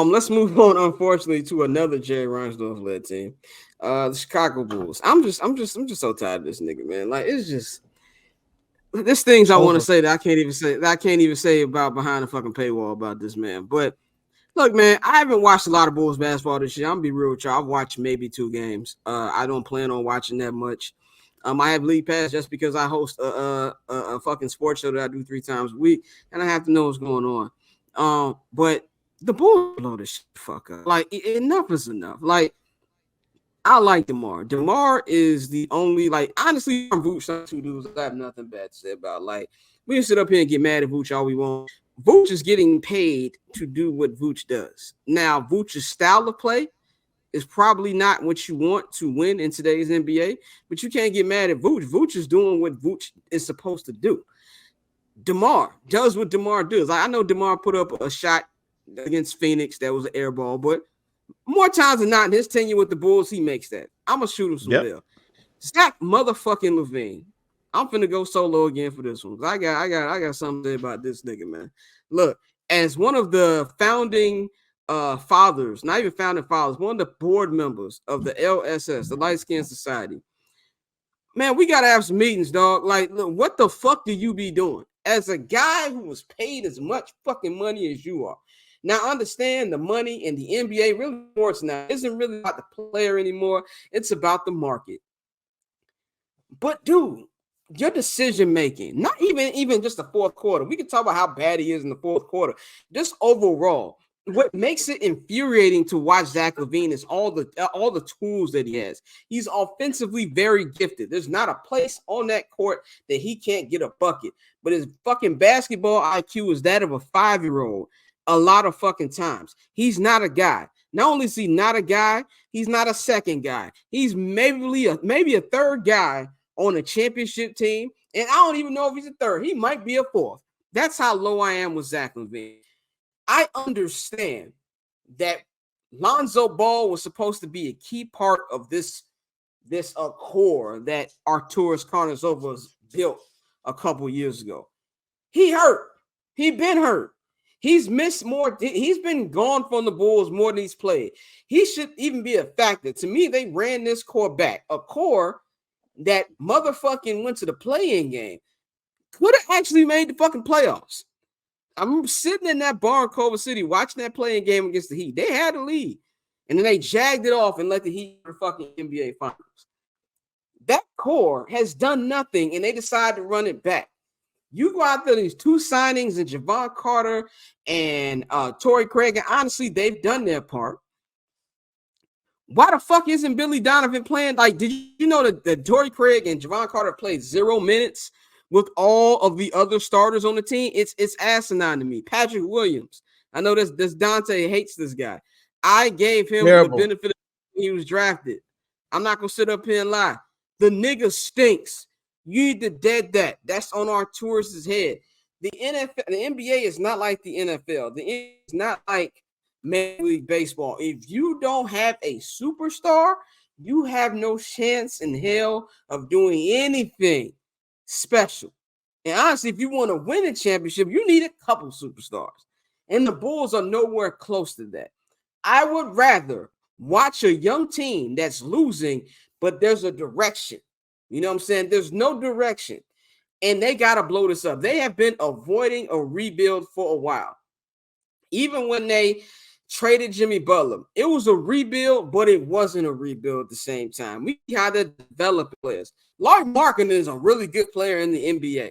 Let's move on, unfortunately, to another Jerry Reinsdorf led team. The Chicago Bulls. I'm just so tired of this nigga, man. Like, it's just there's things I want to say that I can't even say about behind the fucking paywall about this man. But look, man, I haven't watched a lot of Bulls basketball this year. I'm gonna be real with y'all. I've watched maybe 2 games. I don't plan on watching that much. I have league pass just because I host a fucking sports show that I do 3 times a week, and I have to know what's going on. But the Bulls blow this shit fuck up. Like, enough is enough. Like, I like DeMar. DeMar is the only, like, honestly, Vooch, 2 dudes I have nothing bad to say about. Like, we can sit up here and get mad at Vooch all we want. Vooch is getting paid to do what Vooch does. Now, Vooch's style of play is probably not what you want to win in today's NBA, but you can't get mad at Vooch. Vooch is doing what Vooch is supposed to do. DeMar does what DeMar does. Like, I know DeMar put up a shot against Phoenix that was an air ball, but more times than not in his tenure with the Bulls, he makes that. I'm going to shoot him some bail. Zach motherfucking LaVine. I'm finna go solo again for this one. I got something to say about this nigga, man. Look, as one of the founding fathers, not even founding fathers, one of the board members of the LSS, the Light Skin Society, man, we gotta have some meetings, dog. Like, look, what the fuck do you be doing as a guy who was paid as much fucking money as you are? Now, understand the money in the NBA really sports now isn't really about the player anymore. It's about the market. But dude, your decision making, not even just the fourth quarter. We can talk about how bad he is in the fourth quarter. Just overall, what makes it infuriating to watch Zach LaVine is all the tools that he has. He's offensively very gifted. There's not a place on that court that he can't get a bucket. But his fucking basketball IQ is that of a 5-year-old. A lot of fucking times. He's not a guy. Not only is he not a guy, he's not a second guy. He's maybe a third guy on a championship team. And I don't even know if he's a third. He might be a fourth. That's how low I am with Zach LaVine. I understand that Lonzo Ball was supposed to be a key part of this core that Arturas Karnisovas built a couple years ago. He hurt. He been hurt. He's missed more. He's been gone from the Bulls more than he's played. He should even be a factor. To me, they ran this core back. A core that motherfucking went to the play-in game. Could have actually made the fucking playoffs. I'm sitting in that bar in Culver City watching that play-in game against the Heat. They had a lead. And then they jagged it off and let the Heat for fucking NBA Finals. That core has done nothing, and they decided to run it back. You go out there, these 2 signings in Javon Carter and Torrey Craig, and honestly, they've done their part. Why the fuck isn't Billy Donovan playing? Like, did you know that Torrey Craig and Javon Carter played 0 minutes with all of the other starters on the team? It's asinine to me. Patrick Williams. I know this Dante hates this guy. I gave him the benefit of he was drafted. I'm not gonna sit up here and lie. The nigga stinks. You need to dead that. That's on Arturas' head. The NFL, the NBA is not like the NFL. The NBA is not like Major League Baseball. If you don't have a superstar, you have no chance in hell of doing anything special. And honestly, if you want to win a championship, you need a couple superstars. And the Bulls are nowhere close to that. I would rather watch a young team that's losing, but there's a direction. You know what I'm saying? There's no direction. And they got to blow this up. They have been avoiding a rebuild for a while. Even when they traded Jimmy Butler, it was a rebuild, but it wasn't a rebuild at the same time. We had to develop players. Larry Markkinen is a really good player in the NBA.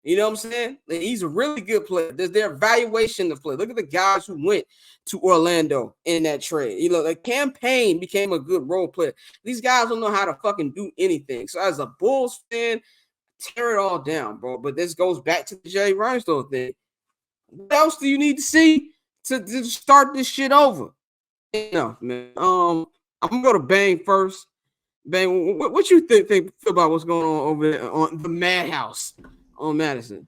You know what I'm saying? He's a really good player. There's their evaluation of play. Look at the guys who went to Orlando in that trade. You know, the campaign became a good role player. These guys don't know how to fucking do anything. So as a Bulls fan, tear it all down, bro. But this goes back to the Jerry Reinsdorf thing. What else do you need to see to start this shit over? No, man. I'm gonna go to Bang first. Bang, what you think about what's going on over there on the Madhouse on Madison?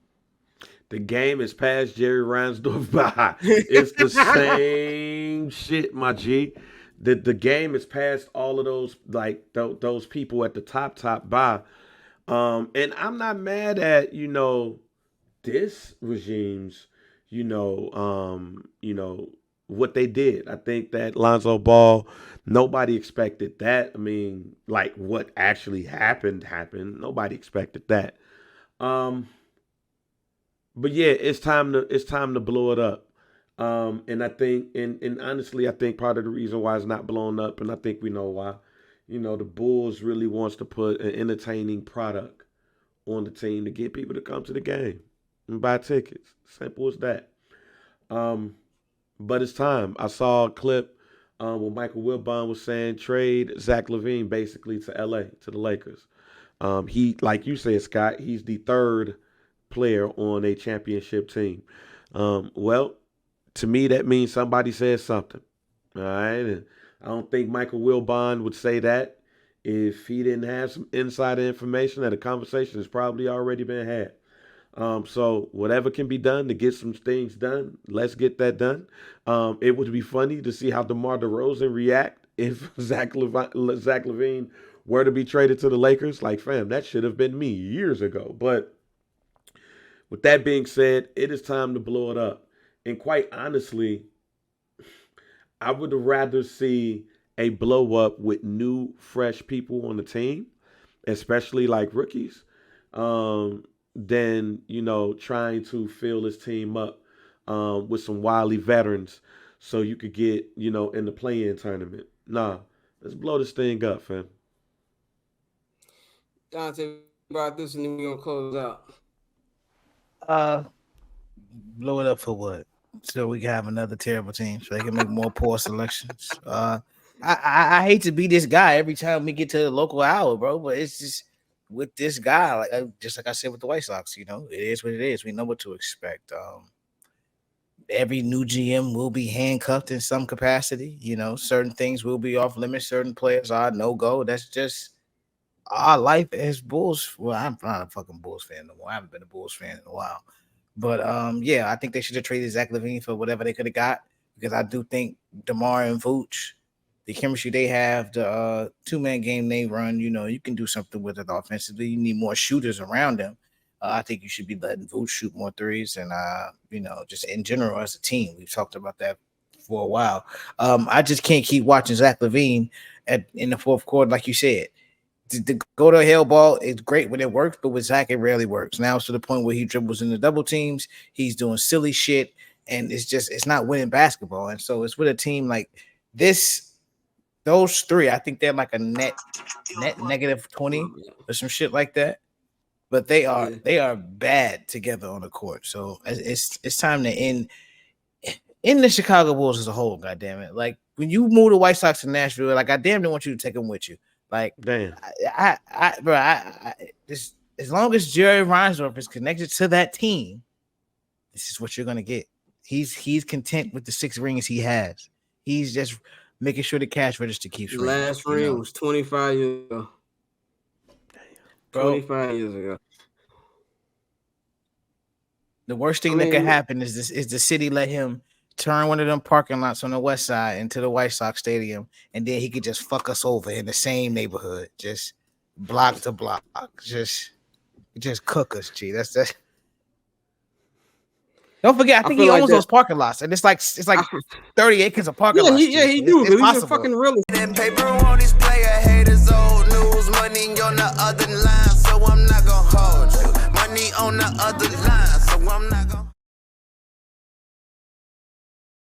The game is past Jerry Reinsdorf by. It's the same shit, my G. The game is past all of those those people at the top by. And I'm not mad at this regime's what they did. I think that Lonzo Ball, nobody expected that. I mean, like what actually happened. Nobody expected that. Um, but yeah, it's time to blow it up. And I think, and honestly, I think part of the reason why it's not blown up, and I think we know why. The Bulls really wants to put an entertaining product on the team to get people to come to the game and buy tickets. Simple as that. Um, but it's time. I saw a clip where Michael Wilbon was saying trade Zach LaVine basically to LA, to the Lakers. He, like you said, Scott, he's the third player on a championship team. Well, to me, that means somebody said something. All right. And I don't think Michael Wilbon would say that if he didn't have some insider information that a conversation has probably already been had. So whatever can be done to get some things done, let's get that done. It would be funny to see how DeMar DeRozan react if Zach LaVine were to be traded to the Lakers. Like, fam, that should have been me years ago. But with that being said, it is time to blow it up. And quite honestly, I would rather see a blow up with new, fresh people on the team, especially like rookies, than trying to fill this team up with some wily veterans so you could get in the play-in tournament. Nah, let's blow this thing up, fam. Dante, about this, and then we're gonna close out. Blow it up for what? So we can have another terrible team, so they can make more poor selections. I hate to be this guy every time we get to the local hour, bro, but it's just with this guy, just like I said with the White Sox, it is what it is. We know what to expect. Every new GM will be handcuffed in some capacity. Certain things will be off limits. Certain players are no go. That's just our life as Bulls. Well, I'm not a fucking Bulls fan no more. I haven't been a Bulls fan in a while. But yeah, I think they should have traded Zach LaVine for whatever they could have got, because I do think DeMar and Vooch, the chemistry they have, the two-man game they run, you can do something with it offensively. You need more shooters around them. I think you should be letting Vooch shoot more threes, and just in general as a team, we've talked about that for a while. I just can't keep watching Zach LaVine in the fourth quarter, like you said. The go to hell ball is great when it works, but with Zach, it rarely works. Now it's to the point where he dribbles in the double teams, he's doing silly shit, and it's not winning basketball. And so it's with a team like this, those three, I think they're like a net negative 20 or some shit like that. But they are bad together on the court. So it's time to end the Chicago Bulls as a whole. God damn it! Like when you move the White Sox to Nashville, like I damn don't want you to take them with you. Like, damn, this, as long as Jerry Reinsdorf is connected to that team, this is what you're gonna get. He's content with the 6 rings he has. He's just making sure the cash register keeps ringing. Last ring was 25 years ago. Bro, 25 years ago. The worst thing that could happen is the city let him turn one of them parking lots on the west side into the White Sox stadium, and then he could just fuck us over in the same neighborhood, just block to block, just cook us. Gee, that's. Don't forget, I think he owns those parking lots, and it's like 30 acres of parking lots. Yeah, he do. It's he's a fucking realist. That paper on this player haters, old news, money on the other line, so I'm not gonna hold you. Money on the other line, so I'm not gonna.